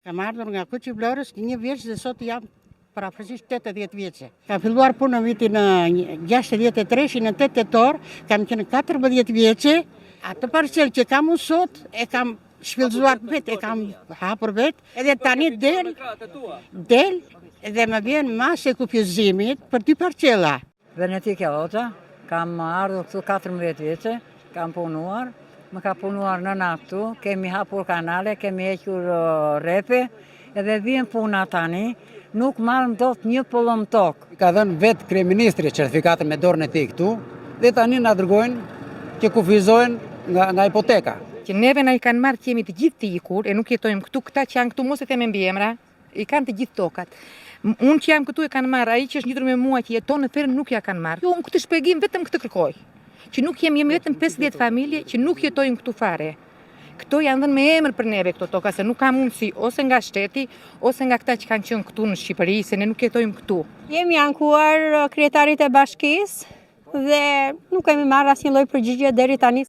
Kam ardhur nga Kuçi Vlorës 1 vjeç dhe sot jam parafërsisht 80 vjeçe. Kam filluar punë në vitin 63, në 8 tetor, kam qenë 14 vjeçe. Atë parcel që kam unë sot e kam shpillzuar vetë, e kam hapur vetë, edhe tani del dhe më vjen masë e kufizimit për 2 parcela. Veneti Kellota, kam ardhur këtu 14 vjeçe, kam punuar. Më ka punuar nëna këtu, kemi hapur kanale, kemi hequr rrepe, edhe vjen puna tani, nuk marrëm dot një pëllëm tokë. Ka dhënë vetë kryeministri certifikate me dorën e tij këtu, dhe tani na dërgojnë që kufizojnë nga hipoteka. Që neve na i kanë marrë që jemi të gjithë të ikur, e nuk jetojmë këtu, këta që janë këtu mos e them me mbiemra, i kanë të gjithë tokat. Unë që jam këtu e kanë marrë, ai që është ngjitur me mua që jeton në ferm nuk ja kanë marrë. Jo, unë këtë shpjegim vetëm këtë kërkoj. Që nuk jemi vetëm 50 familje që nuk jetojnë këtu fare. Këto janë dhënë me emër për neve këto toka, se nuk ka mundësi ose nga shteti, ose nga këta që kanë qenë këtu në Shqipëri, se ne nuk jetojmë këtu. Jemi ankuar kryetarit e bashkisë dhe nuk kemi marrë asnjë lloj përgjigje deri tani.